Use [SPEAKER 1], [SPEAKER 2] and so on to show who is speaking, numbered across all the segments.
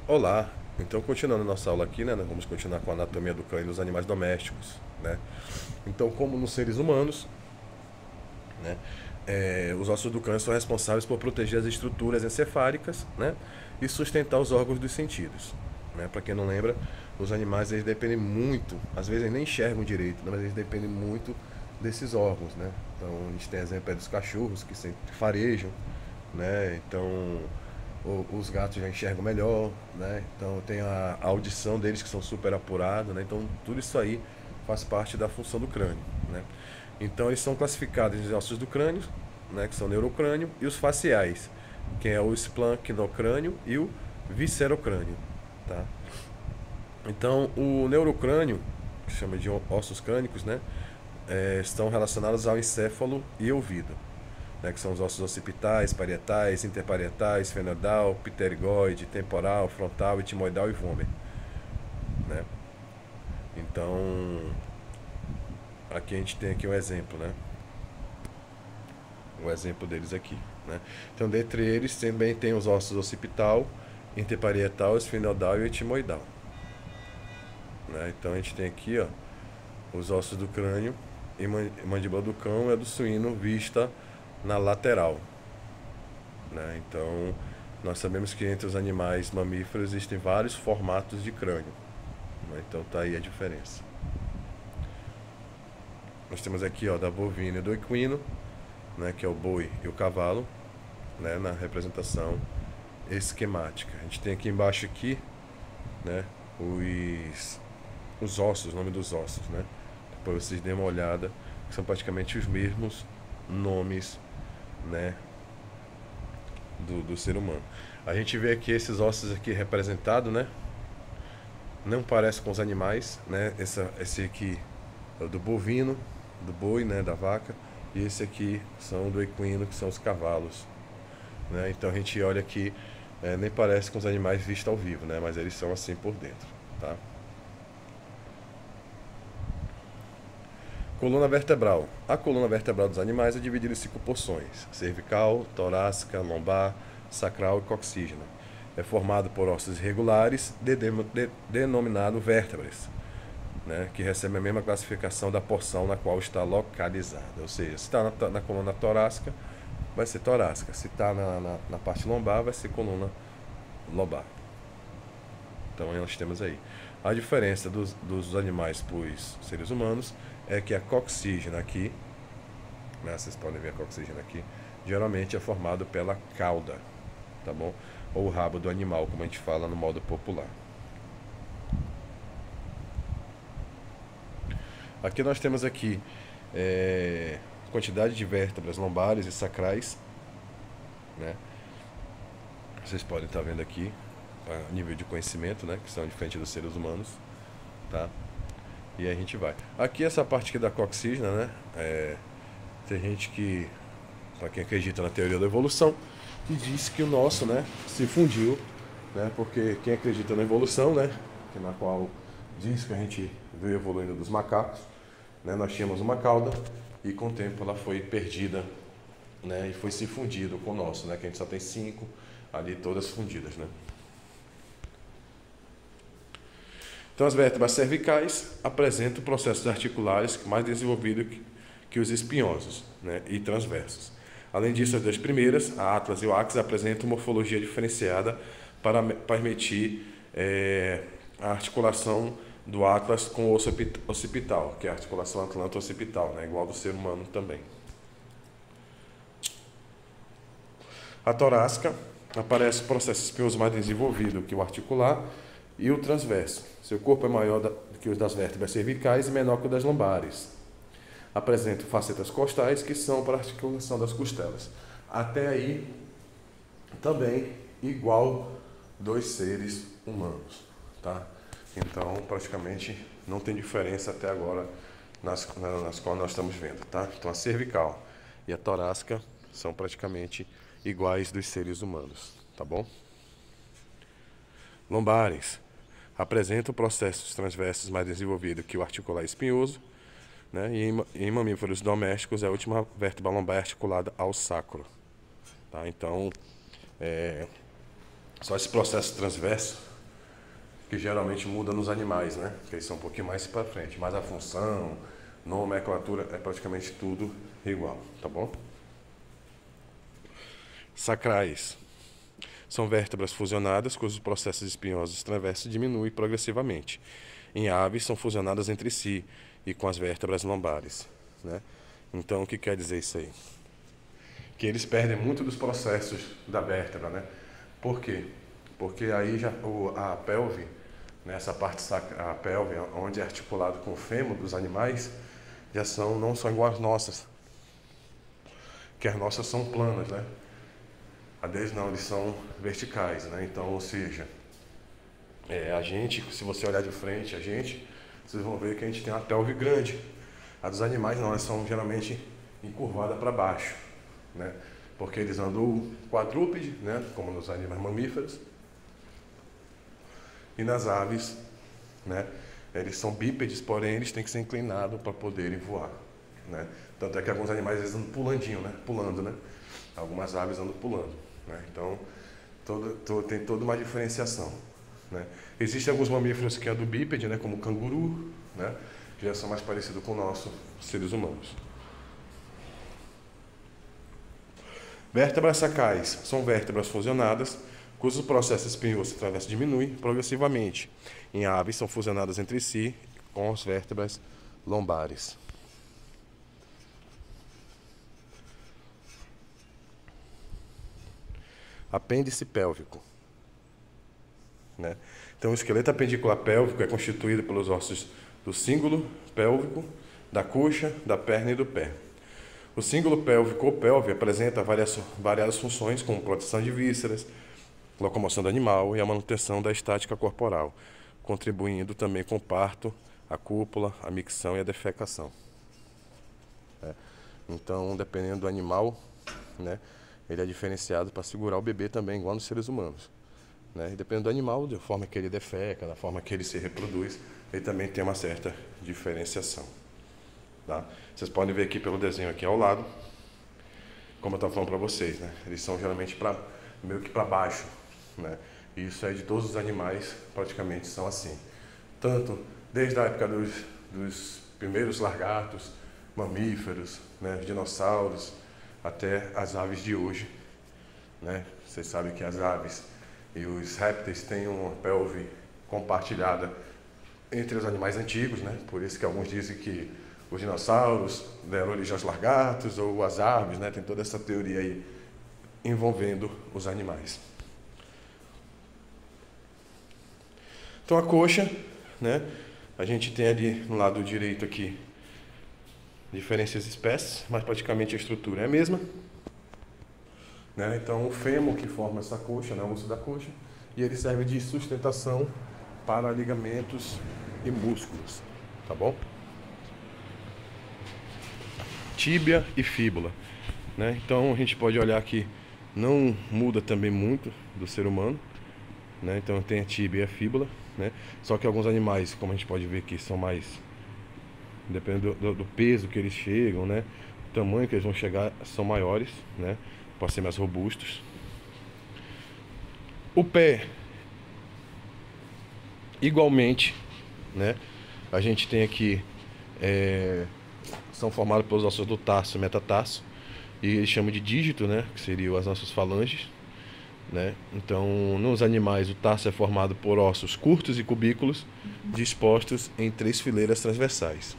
[SPEAKER 1] Olá, então continuando nossa aula aqui, né, nós vamos continuar com a anatomia do crânio dos animais domésticos, né? Então, como nos seres humanos, né, os ossos do crânio são responsáveis por proteger as estruturas encefálicas, né, e sustentar os órgãos dos sentidos, né? Para quem não lembra, os animais eles dependem muito, às vezes eles nem enxergam direito, né, mas eles dependem muito desses órgãos, né? Então, a gente tem exemplo aí dos cachorros que sempre farejam, né? Então, os gatos já enxergam melhor, né? Então tem a audição deles que são super apurados, né? Então tudo isso aí faz parte da função do crânio, né? Então eles são classificados em ossos do crânio, né? Que são o neurocrânio e os faciais, que é o esplancnocrânio e o viscerocrânio, tá? Então o neurocrânio, que chama de ossos crânicos, né? Estão relacionados ao encéfalo e ouvido, né, que são os ossos occipitais, parietais, interparietais, fenoidal, pterigoide, temporal, frontal, etimoidal e vômer, né? Então, aqui a gente tem aqui um exemplo, né? O exemplo deles aqui, né? Então, dentre eles também tem os ossos occipital, interparietal, esfenoidal e etimoidal, né? Então, a gente tem aqui, ó, os ossos do crânio e mandíbula do cão é do suíno vista na lateral, né? Então, nós sabemos que entre os animais mamíferos existem vários formatos de crânio, né? Então, tá aí a diferença. Nós temos aqui, ó, da bovina e do equino, né, que é o boi e o cavalo, né, na representação esquemática. A gente tem aqui embaixo aqui, né, os ossos, o nome dos ossos, né? Depois vocês dêem uma olhada, que são praticamente os mesmos nomes, né, do ser humano. A gente vê aqui esses ossos aqui representados, né? Não parece com os animais, né? Esse aqui é o do bovino, do boi, né, da vaca, e esse aqui são do equino, que são os cavalos, né? Então a gente olha aqui, nem parece com os animais vistos ao vivo, né? Mas eles são assim por dentro, tá? Coluna vertebral. A coluna vertebral dos animais é dividida em 5 porções: cervical, torácica, lombar, sacral e coxígena. É formado por ossos irregulares, denominado vértebras, né, que recebe a mesma classificação da porção na qual está localizada. Ou seja, se está na coluna torácica, vai ser torácica. Se está na parte lombar, vai ser coluna lombar. Então nós temos aí. A diferença dos animais para os seres humanos é que a coxígena aqui, né, vocês podem ver a coxígena aqui, geralmente é formado pela cauda, tá bom? Ou o rabo do animal, como a gente fala no modo popular. Aqui nós temos aqui quantidade de vértebras lombares e sacrais, né? Vocês podem estar vendo aqui a nível de conhecimento, né? Que são diferentes dos seres humanos, tá? E aí a gente vai. Aqui essa parte aqui da coxígena, né? Tem gente que, para quem acredita na teoria da evolução, que diz que o nosso, né, se fundiu, né? Porque quem acredita na evolução, né, que na qual diz que a gente veio evoluindo dos macacos, né? Nós tínhamos uma cauda e com o tempo ela foi perdida, né? E foi se fundido com o nosso, né? Que a gente só tem 5 ali todas fundidas, né? Então as vértebras cervicais apresentam processos articulares mais desenvolvidos que os espinhosos, né? E transversos. Além disso, as duas primeiras, a atlas e o axis, apresentam morfologia diferenciada para permitir a articulação do atlas com o osso occipital, que é a articulação atlanto-occipital, né? Igual do ser humano também. A torácica aparece o processo espinhoso mais desenvolvido que o articular e o transverso. Seu corpo é maior que o das vértebras cervicais e menor que o das lombares. Apresenta facetas costais, que são para a articulação das costelas. Até aí, também igual dos seres humanos, tá? Então, praticamente não tem diferença até agora nas quais nós estamos vendo, tá? Então, a cervical e a torácica são praticamente iguais dos seres humanos, tá bom? Lombares apresentam processos transversos mais desenvolvidos que o articular espinhoso, né? E em mamíferos domésticos, a última vértebra lombar é articulada ao sacro, tá? Então, só esse processo transverso, que geralmente muda nos animais, né? Que eles são um pouquinho mais para frente, mas a função, nomenclatura é praticamente tudo igual, tá bom? Sacrais são vértebras fusionadas cujos processos espinhosos transversos diminuem progressivamente. Em aves são fusionadas entre si e com as vértebras lombares, né? Então o que quer dizer isso aí? Que eles perdem muito dos processos da vértebra, né? Por quê? Porque aí já a pelve, nessa parte a pelve, onde é articulado com o fêmur dos animais, não são igual às nossas. Que as nossas são planas, né? A deles não, eles são verticais, né? Então, ou seja, a gente, se você olhar de frente, vocês vão ver que a gente tem uma pelve grande. A dos animais não, elas são geralmente encurvadas para baixo, né? Porque eles andam quadrúpede, né? Como nos animais mamíferos. E nas aves, né? Eles são bípedes, porém eles têm que ser inclinados para poderem voar, né? Tanto é que alguns animais eles andam pulandinho, né? Pulando, né? Algumas aves andam pulando, né? Então tem toda uma diferenciação, né? Existem alguns mamíferos que andam bípede, né? Como o canguru, né? Que já são mais parecidos com nossos seres humanos. Vértebras sacrais são vértebras fusionadas, cujo processo espinhoso transverso diminui progressivamente. Em aves são fusionadas entre si com as vértebras lombares. Apêndice pélvico, né? Então o esqueleto apendicular pélvico é constituído pelos ossos do cíngulo pélvico, da coxa, da perna e do pé. O cíngulo pélvico ou pelve apresenta variadas funções, como proteção de vísceras, locomoção do animal e a manutenção da estática corporal, contribuindo também com o parto, a cópula, a micção e a defecação. Então, dependendo do animal, né, ele é diferenciado para segurar o bebê também, igual nos seres humanos, né? E dependendo do animal, da forma que ele defeca, da forma que ele se reproduz, ele também tem uma certa diferenciação. Tá? Vocês podem ver aqui pelo desenho aqui ao lado, como eu estava falando para vocês, né? Eles são geralmente meio que para baixo, né? E isso aí de todos os animais praticamente são assim. Tanto desde a época dos primeiros lagartos, mamíferos, né? Dinossauros, até as aves de hoje, né? Vocês sabem que as aves e os répteis têm uma pelve compartilhada entre os animais antigos, né? Por isso que alguns dizem que os dinossauros deram origem aos lagartos ou as aves, né? Tem toda essa teoria aí envolvendo os animais. Então a coxa, né? A gente tem ali no lado direito aqui diferentes espécies, mas praticamente a estrutura é a mesma, né? Então o fêmur que forma essa coxa, né? O osso da coxa, e ele serve de sustentação para ligamentos e músculos, tá bom? Tíbia e fíbula, né? Então a gente pode olhar que não muda também muito do ser humano, né? Então tem a tíbia e a fíbula, né? Só que alguns animais, como a gente pode ver aqui, são mais, dependendo do peso que eles chegam, né? O tamanho que eles vão chegar, são maiores, né? Podem ser mais robustos. O pé, igualmente, né? A gente tem aqui são formados pelos ossos do tarso e metatarso, e eles chamam de dígito, né? Que seriam as nossas falanges, né? Então, nos animais, o tarso é formado por ossos curtos e cubículos dispostos em 3 fileiras transversais,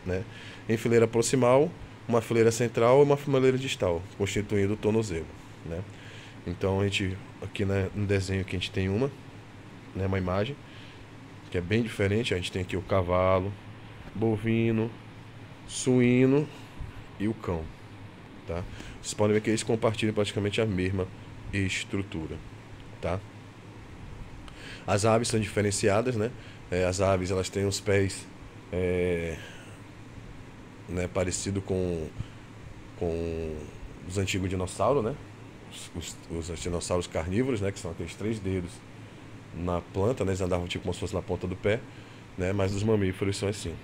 [SPEAKER 1] né? Em fileira proximal, uma fileira central e uma fileira distal, constituindo o tornozelo, né? Então, a gente aqui, né, no desenho que a gente tem né, uma imagem que é bem diferente. A gente tem aqui o cavalo, bovino, suíno e o cão, tá? Vocês podem ver que eles compartilham praticamente a mesma estrutura, tá? As aves são diferenciadas, né? As aves, elas têm os pés né, parecido com os antigos dinossauros, né? Os dinossauros carnívoros, né? Que são aqueles 3 dedos na planta, né? Eles andavam tipo como se fosse na ponta do pé, né? Mas os mamíferos são assim.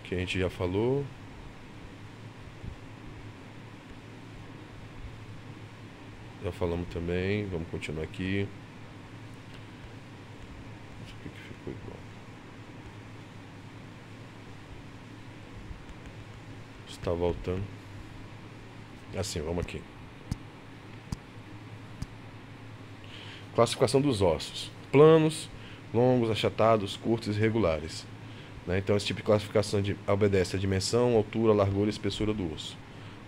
[SPEAKER 1] Que a gente já falou. já falamos também. Vamos continuar aqui. Isso aqui que ficou igual. Está voltando. Assim, vamos aqui. Classificação dos ossos: planos, longos, achatados, curtos e irregulares. Né? Então, esse tipo de classificação obedece à dimensão, altura, largura e espessura do osso.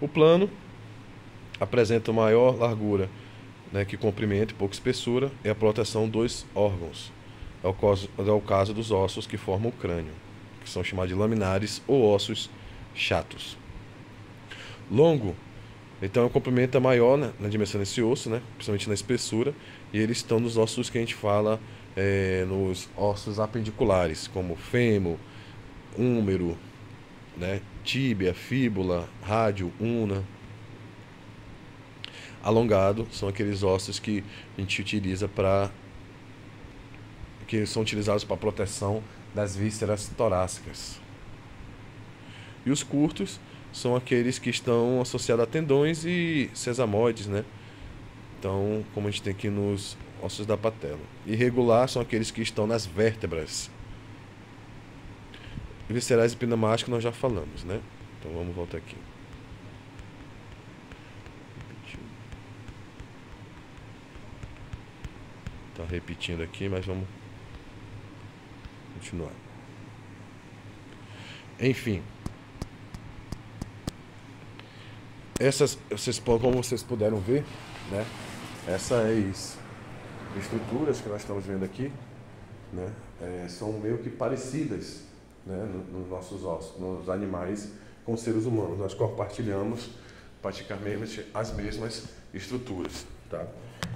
[SPEAKER 1] O plano apresenta maior largura, né, que comprimento e pouca espessura, e a proteção dos órgãos. É o caso dos ossos que formam o crânio, que são chamados de laminares ou ossos chatos. Longo, então, o comprimento é maior, né, na dimensão desse osso, né, principalmente na espessura, e eles estão nos ossos que a gente fala, nos ossos apendiculares, como fêmur, húmero, né, tíbia, fíbula, rádio, una. Alongado são aqueles ossos que a gente utiliza que são utilizados para proteção das vísceras torácicas. E os curtos são aqueles que estão associados a tendões e sesamoides, né? Então, como a gente tem aqui nos ossos da patela. Irregular são aqueles que estão nas vértebras. Viscerais e pneumáticos nós já falamos, né? Então vamos voltar aqui. Tá repetindo aqui, mas vamos continuar. Enfim. Como vocês puderam ver, né? Essas estruturas que nós estamos vendo aqui, né? São meio que parecidas, né? Nos nossos ossos, nos animais com os seres humanos. Nós compartilhamos praticamente as mesmas estruturas, tá?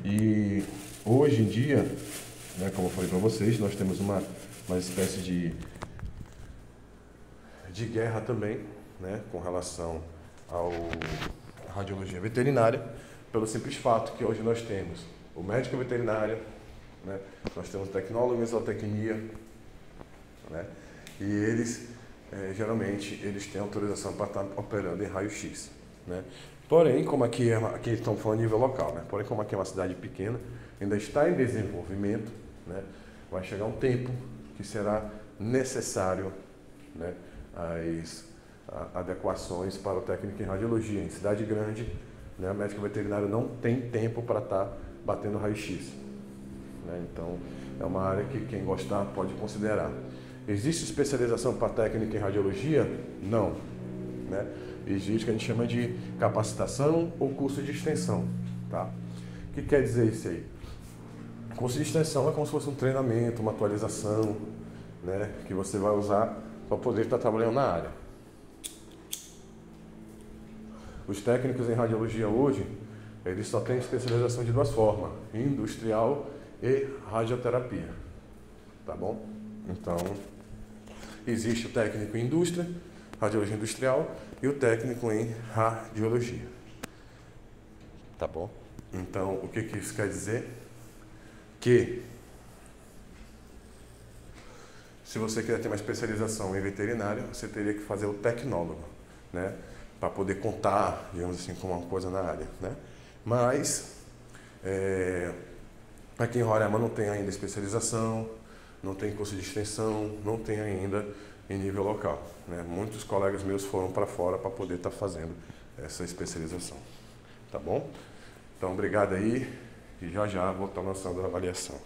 [SPEAKER 1] E hoje em dia, né, como eu falei para vocês, nós temos uma espécie de guerra também, né, com relação à radiologia veterinária, pelo simples fato que hoje nós temos o médico veterinário, né, nós temos o tecnólogo em zootecnia, né, e eles, geralmente, eles têm autorização para estar operando em raio-x, né. Porém, como aqui estamos falando a nível local, né, porém como aqui é uma cidade pequena, ainda está em desenvolvimento, né, vai chegar um tempo que será necessário, né, as adequações para o técnico em radiologia. Em cidade grande, né, o médico veterinário não tem tempo para estar batendo raio-x, né? Então, é uma área que quem gostar pode considerar. Existe especialização para técnico em radiologia? Não, né? Existe o que a gente chama de capacitação ou curso de extensão, tá? O que quer dizer isso aí? Curso de extensão é como se fosse um treinamento, uma atualização, né, que você vai usar para poder estar trabalhando na área. Os técnicos em radiologia hoje, eles só têm especialização de duas formas: industrial e radioterapia, tá bom? Então, existe o técnico em indústria, radiologia industrial, e o técnico em radiologia, tá bom? Então, o que isso quer dizer? Que se você quer ter uma especialização em veterinária, você teria que fazer o tecnólogo, né, para poder contar, digamos assim, como uma coisa na área, né? Mas aqui em Roraima não tem ainda especialização, não tem curso de extensão, não tem ainda em nível local, né? Muitos colegas meus foram para fora para poder estar fazendo essa especialização, tá bom? Então, obrigado aí, e já vou estar lançando a avaliação.